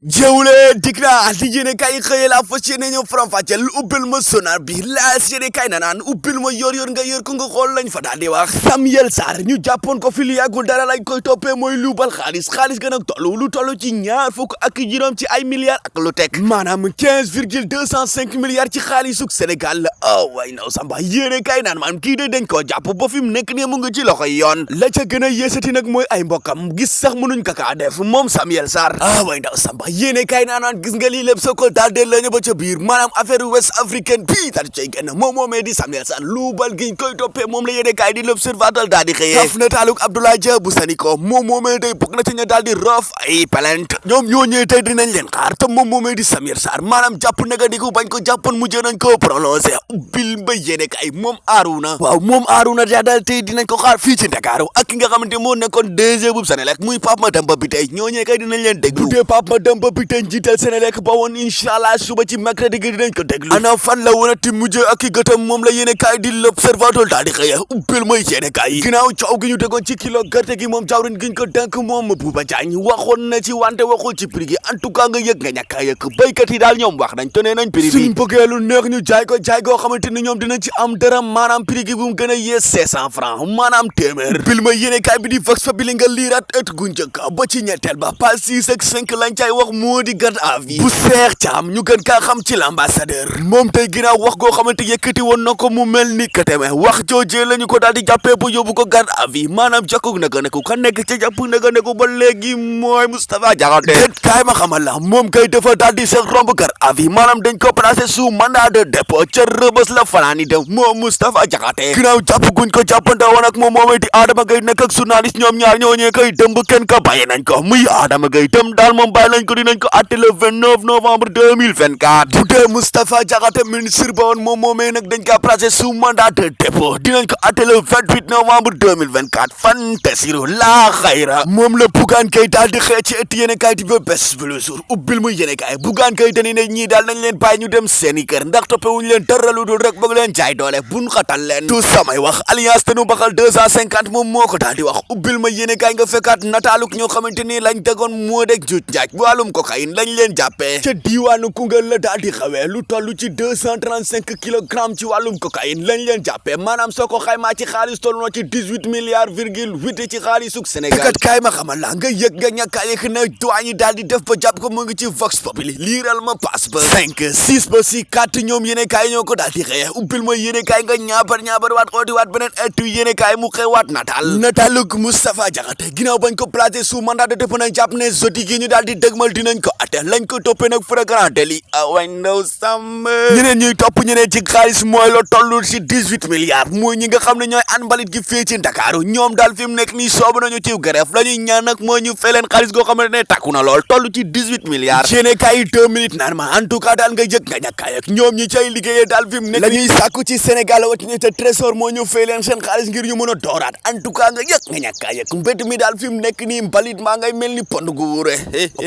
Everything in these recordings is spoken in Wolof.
jëwle dikra di yéene kay xëye la fas yéene ñëw faram-fàcceel ubbil ma sonar bi laas yéene kay na naan ubbil ma yor nga yër ko nga xool lañ fa daal di wax Samuel Sarr ñu jàppoon ko fi lu yàggul dara lañ koy toppee mooy luubal xaalis gën ak lu toll ci ñaar fukk ak juróom ci ay milliards ak lu teg maanaam 15,205 milliards ci xaalisuk Sénégal la way naw samba yéene kay naan maanaam kii de dañ koo jàpp ba fi mu nekk nii mu ngi ci loxoy yoon la ca gën a yéesati nag mooy ay mbokkam gis sax mënuñ ko kaa def moom Samuel Sarr way naw samba yéene kay naanaan gis nga lii lépp soo ko daal de lañu ba ca biir maanaam affaire West Africaine bii daal di cay génn moom moomee di Samuel Sarr luubal giñ koy toppee moom la yéene kay di l'Observateur daal di xëyee daf na taaluk Abdoulaye Dia bu Saniko moom moomee day bokk na ci ña daal di roof ay plainte ñoom ñoo ñëwee tey dinañ leen xaar te moom moomee di Samuel Sarr maanaam jàpp nagandiku bañ ko jàppoon mujjee nañ ko prolongé ubbil ba yéene kay moom Arouna moom Arouna daal tey dinañ ko xaar fii ci Ndakaaru ak ki nga xamante moo nekkoon DG bu Senelec muy Pape Mademba bi tey ñoo ñëwee kay dinañ leen déglu Pape Mademba bi tey njiital Senelec ba woon inshallah suba ci mercredi gi dinañ ko déglu ana fan la woon ti mujjee ak i gëtam moom la yéene kaay di l'Observateur daal di xëye ubbil mooy yéene kaay yi ginnaaw coow gi ñu tegoon ci kilo gerte gi moom jawrin giñ ko dënk moom Bouba Diagne waxoon na ci wante waxul ci prix gi en tout cas nga yëg nga ñàkk a yëg béykat yi daal ñoom wax nañ te nee nañ prix bi suñ bëggee lu neex ñu jaay goo xamante ni ñoom dinañ ci am dara maanaam prix gi bu mu gën a yées 500 francs maanaam téeméer bil mooy yéene kaay bi di Vox Populi nga liiraat ët gu njëkk ba ci ñetteel ba page 6 ak 5 lañ cay wax moo di garde à vue bu Seex Caam ñu gën kaa xam ci l'ambassadeur moom tey ginnaaw wax goo xamante yëkkati woon na ko mu mel ni kateme wax joojee lañu ko daal di jàppee bu yóbbu ko garde à vue maanaam jàkkug naka neku ka nekk ca jàpp naka neku ba léegi mooy Moustapha Diakhaté déet kaay ma xamal la moom kay dafa daal di seex romb garde à vue maanaam dañ ko placé sous mandat de dépôt ca Rëbës la fanaani dem moom Moustapha Diakhaté ginnaaw jàpp guñ ko jàppante woon ak moom moomee di Adama Gaye nekk ak journaliste ñoom ñaar ñooñee koy dëmb kenn ko bàyyi nañ ko muy Adama Gaye dem daal moom bàyyi nañ ko dinañ ko àtte le 29 novembre 2024 bu dee Moustapha Diakhaté ministre ba woon moom moomee nag dañ ko placé sous mandat de dépôt dinañ ko àtte le 28 novembre 2024 fantasiru laa xayra moom la Bougane Gueye daal di xëy ci ëtt yéene kaay di ba bés bu le jour ubbil muy yéene kaay Bougane Gueye dañu ne ñii daal nañ leen bàyyi ñu dem seeni kër ndax toppewuñu leen dara lu dul rek bëgg leen jaay doole buñ xatal leen tout samay wax alliance te nu baxal 250 moom moo ko daal di wax ubbil ma yéene kaay nga fekkaat nataaluk ñoo xamante ni lañ tegoon moo deg juuj njaaj wàllum cocaïne lañ leen jàppee ca diiwaanu Koungheul la daal di xawee lu toll ci 235 kilogrammes ci wàllum cocaïne lañ leen jàppee maanaam soo ko xaymaa ci xaalis toll na ci 18 milliards virgule 8 ci xaalisuk Sénégal kat kaay ma xamal la nga yëg nga ñàkkaa yëg na douane yi daal di def ba jàpp ko mu ngi ci Vox Populi liiral ma passe ba 5 6 ba si 4 ñoom yéene kaay ñoo ko daal di xëye ubbil ma yéene kaay nga ñaabar waat xooti waat beneen ëttu yéene kaay mu xewaat nataaluk Moustapha Diakhaté ginnaaw bañ ko placé sous mandat de dépôt nañ jàpp ne zoti gi ñu daal di dëgmal dinañ ko atte lañ ko toppee nag flagrant délit way ndaw sàmm ñeneen ñuy topp ñeneen ci xaalis mooy la toll ci 18 milliards mooy ñi nga xam ne ñooy an mbalit gi fii ci Ndakaaru ñoom daal fi mu nekk nii soobu nañu ci grève la ñuy ñaan nag mooy ñu fay leen xaalis goo xam ne takku na lool toll ci 18 milliards yéene kaay 2 minutes naan ma en tout cas daal nga yëg nga ñàkkaay ak ñoom ñi cay liggéeyee daal fi mu nekk la ñuy sàkku ci Sénégal wati ne te trésor moo ñu fay leen seen xaalis ngir ñu mën a dooraat en tout cas nga yëg nga ñàkkaay ak mbedd mi daal fi mu nekk nii mbalit maa ngay mel ni pond gu wure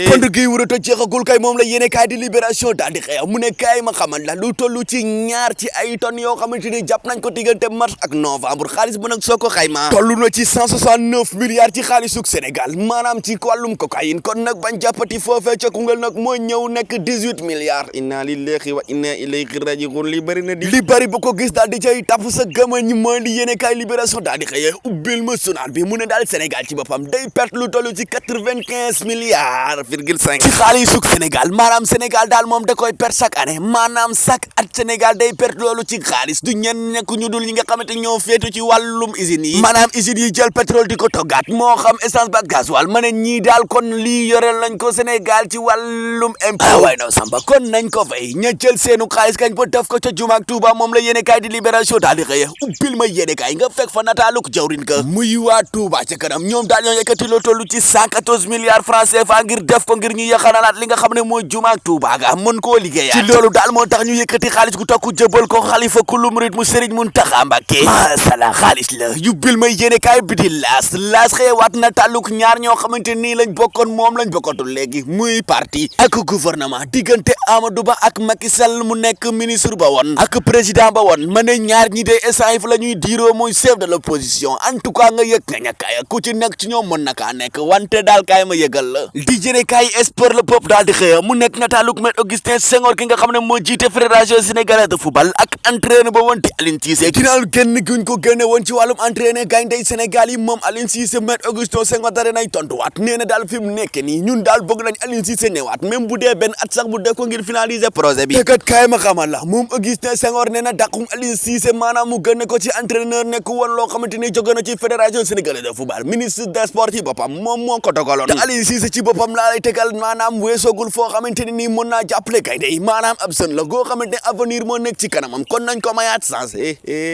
pond gi wure te jeexagul kay moom la yéene kaay di Libération daal di xëy mu ne kaay ma xamal la lu toll ci ñaar ci ay tonnes yoo xamante ni jàpp nañ ko diggante mars ak novembre xaalis bu nag soo ko xaymaa toll na ci 169 milliards ci xaalisuk Sénégal maanaam ci wàllum cocaïne kon nag bañ jàppati foofee ca Koungheul nag moo ñëw nekk 18 milliards inna lillahi wa inna ilayhi raji'un li bëri na di li bëri bu ko gis daal di cay tapp sa gëmañ mooy li yéene kaay Libération daal di xëyee ubbil ma journal bi mu ne daal Sénégal ci boppam day perte lu toll ci 95 milliards virgule 5 ci xaalisuk Sénégal maanaam Sénégal daal moom da koy perte chaque année maanaam chaque at Sénégal day perte loolu ci xaalis du ñenn nekk ñu dul ñi nga xamante ñoo féetu ci wàllum usines yi maanaam usines yi jël pétrole di ko toggaat moo xam essence ba gasoil ma ne ñii daal kon lii yoreel nañ ko Sénégal ci wàllum impôt waay naw samba kon nañ ko fay ña jël seenu xaalis kañ ba def ko ca jumaak Touba moom la yéene kaay di Libération daal di xëye ubbil ma yéene kaay nga fekk fa nataaluk jawrin ka muy waa Touba ca kanam ñoom daal ñoo yëkkati loo toll ci 114 milliards francs CFA ngir def ko ngir ñu yaxanalaat li nga xam ne mooy jumaak Touba ga mën koo liggéeyaat ci loolu daal moo tax ñu yëkkati xaalis gu tokku jëbal ko xalifa kullu murid mu Serigne Mountakha Mbacké masala xaalis la yubbil may yéene kaay bi di laas xëyewaat na tàlluk ñaar ñoo xamante nii lañ bokkoon moom lañ bokkatul léegi muy parti ak gouvernement diggante Amadou Ba ak Macky Sall mu nekk ministre ba woon ak président ba woon ma ne ñaar ñi de essence fa la ñuy diiroo mooy chef de l'opposition en tout cas nga yëg nga ñàkkaay ku ci nekk ci ñoom mën na kaa nekk wante daal kaay ma yëgal la di jëne kaay sport le peuple daal di xëya mu nekk nataaluk Me Augustin Senghor ki nga xam ne moo jiite fédération sénégalaise de football ak entraîneur ba woon di Aliou Cissé ginnaaw génn guñ ko génne woon ci wàllum entraîneur gayndey Sénégal yi moom Aliou Cissé Me Augustin Senghor dara nay tontuwaat nee na daal fi mu nekk nii ñun daal bëgg nañ Aliou Cissé ñëwaat même bu dee benn at sax bu dee ko ngir finaliser projet bi te kat kaay ma xamal la moom Augustin Senghor nee na dàqum Aliou Cissé maanaam mu gën ko ci entraîneur nekk woon loo xamante ni jóge na ci fédération sénégalaise de football ministre des sports ci boppam moom moo ko dogaloon te Aliou Cissé ci boppam laa lay tegal maanaam weesoogul foo xamante ni nii mën naa jàppale gaynde yi maanaam ab sën la goo xamante ne avenir moo nekk ci kanamam kon nañ ko mayaat chance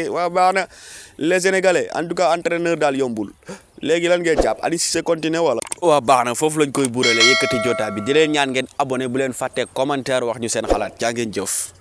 waaw baax na les sénégalais en tout cas entraîneur daal yombul léegi lan ngeen jàpp Aliou Cissé continuer wala waaw baax na foofu lañ koy buurale yëkkati jotaa bi di leen ñaan ngeen abonné bu leen fàtte commentaire wax ñu seen xalaat jaa ngeen jëf